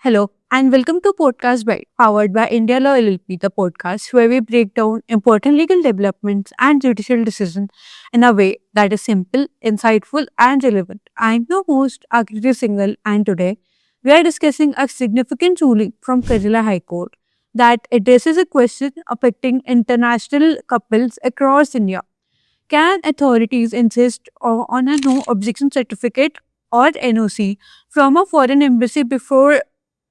Hello and welcome to Podcast Byte, powered by India Law LLP, the podcast where we break down important legal developments and judicial decisions in a way that is simple, insightful, and relevant. I'm your host, Akriti Singhal, and today we are discussing a significant ruling from Kerala High Court that addresses a question affecting international couples across India. Can authorities insist on a no objection certificate or NOC from a foreign embassy before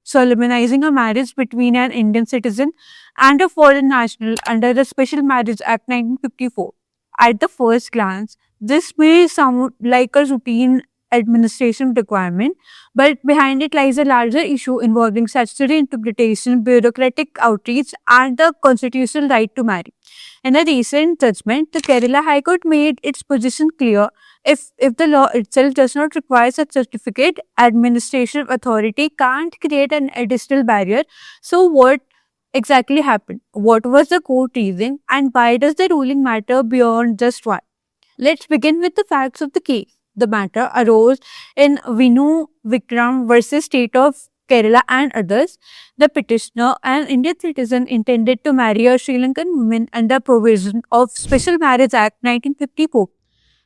solemnizing a marriage between an Indian citizen and a foreign national under the Special Marriage Act 1954? At the first glance, this may sound like a routine administration requirement, but behind it lies a larger issue involving statutory interpretation, bureaucratic outreach, and the constitutional right to marry. In a recent judgment, the Kerala High Court made its position clear. If the law itself does not require such certificate, administrative authority can't create an additional barrier. So what exactly happened? What was the court reason and why does the ruling matter beyond just one? Let's begin with the facts of the case. The matter arose in Vinu Vikram versus State of Kerala and others. The petitioner, an Indian citizen, intended to marry a Sri Lankan woman under provision of Special Marriage Act 1954.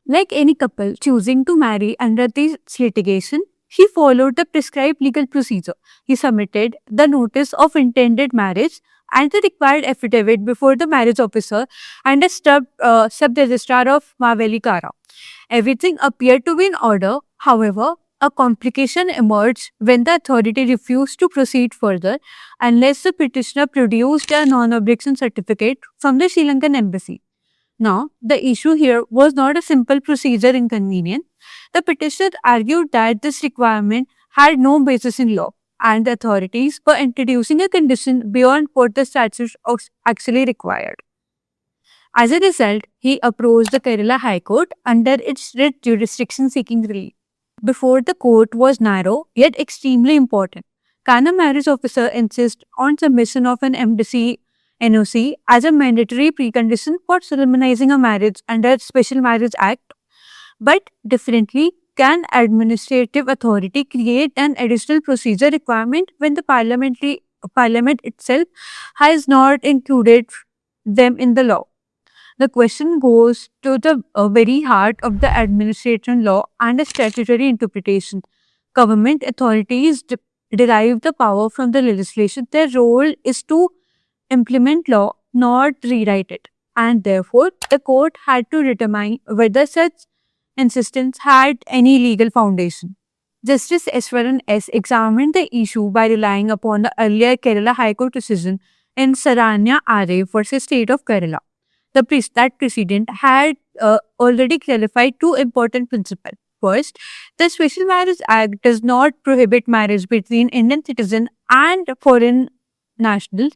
Like any couple choosing to marry under this litigation, he followed the prescribed legal procedure. He submitted the notice of intended marriage and the required affidavit before the marriage officer and a sub-registrar of Maveli Kara. Everything appeared to be in order. However, a complication emerged when the authority refused to proceed further unless the petitioner produced a non-objection certificate from the Sri Lankan embassy. Now, the issue here was not a simple procedure inconvenience. The petitioner argued that this requirement had no basis in law and the authorities were introducing a condition beyond what the statute actually required. As a result, he approached the Kerala High Court under its writ jurisdiction seeking relief. Before the court was narrow yet extremely important. Can a marriage officer insist on submission of an embassy NOC as a mandatory precondition for solemnizing a marriage under Special Marriage Act? But differently, can administrative authority create an additional procedure requirement when the parliament itself has not included them in the law? The question goes to the very heart of the administration law and the statutory interpretation. Government authorities derive the power from the legislation. Their role is to implement law, not rewrite it. And therefore, the court had to determine whether such insistence had any legal foundation. Justice Eswaran S. examined the issue by relying upon the earlier Kerala High Court decision in Saranya R.A. versus State of Kerala. That precedent had already clarified two important principles. First, the Special Marriage Act does not prohibit marriage between Indian citizens and foreign nationals.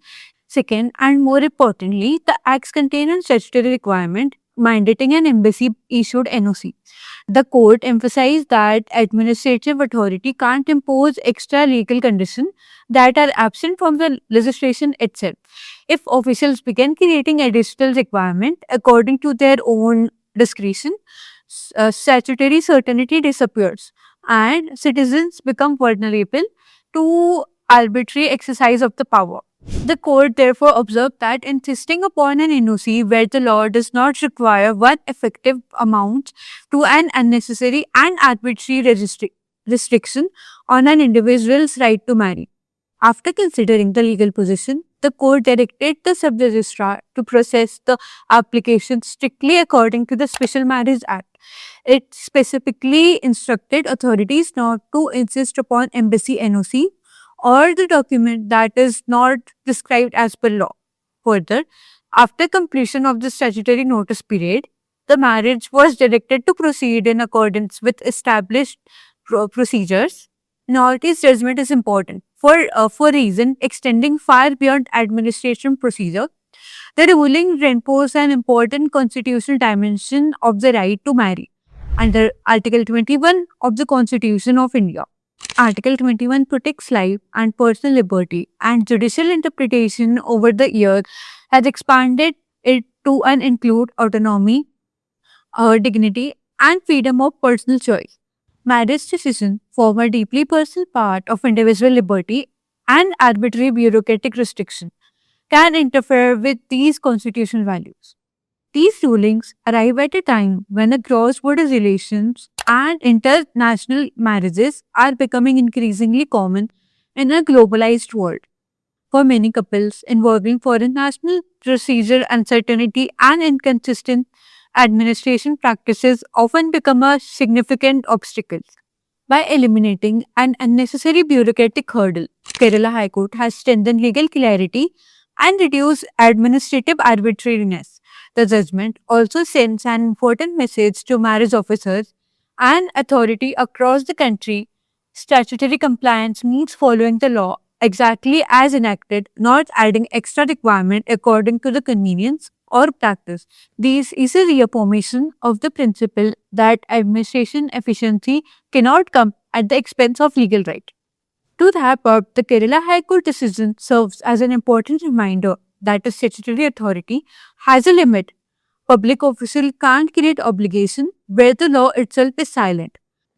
Second, and more importantly, the Acts contain a statutory requirement mandating an embassy issued NOC. The court emphasized that administrative authority can't impose extra legal conditions that are absent from the legislation itself. If officials begin creating additional requirement according to their own discretion, statutory certainty disappears and citizens become vulnerable to arbitrary exercise of the power. The court therefore observed that insisting upon an NOC where the law does not require one effective amounts to an unnecessary and arbitrary restriction on an individual's right to marry. After considering the legal position, the court directed the sub-registrar to process the application strictly according to the Special Marriage Act. It specifically instructed authorities not to insist upon embassy NOC or the document that is not prescribed as per law. Further, after completion of the statutory notice period, the marriage was directed to proceed in accordance with established procedures. Now, this judgment is important for a reason extending far beyond administration procedure. The ruling reinforced an important constitutional dimension of the right to marry under Article 21 of the Constitution of India. Article 21 protects life and personal liberty, and judicial interpretation over the years has expanded it to and include autonomy, dignity, and freedom of personal choice. Marriage decisions form a deeply personal part of individual liberty and arbitrary bureaucratic restriction can interfere with these constitutional values. These rulings arrive at a time when the cross-border relations and international marriages are becoming increasingly common in a globalized world. For many couples involving foreign national procedure uncertainty and inconsistent administration practices often become a significant obstacle. By eliminating an unnecessary bureaucratic hurdle, Kerala High Court has strengthened legal clarity and reduced administrative arbitrariness. The judgment also sends an important message to marriage officers and authority across the country. Statutory compliance means following the law exactly as enacted, not adding extra requirement according to the convenience or practice. This is a reaffirmation of the principle that administration efficiency cannot come at the expense of legal right. To wrap up, the Kerala High Court decision serves as an important reminder that a statutory authority has a limit. Public official can't create obligation where the law itself is silent.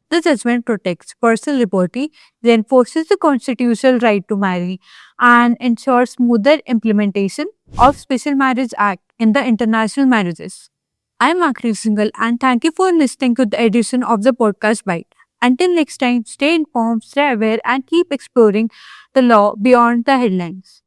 The judgment protects personal liberty, reinforces the constitutional right to marry, and ensures smoother implementation of Special Marriage Act in the international marriages. I'm Akri Singhal and thank you for listening to the edition of the podcast Bite. Until next time, stay informed, stay aware, and keep exploring the law beyond the headlines.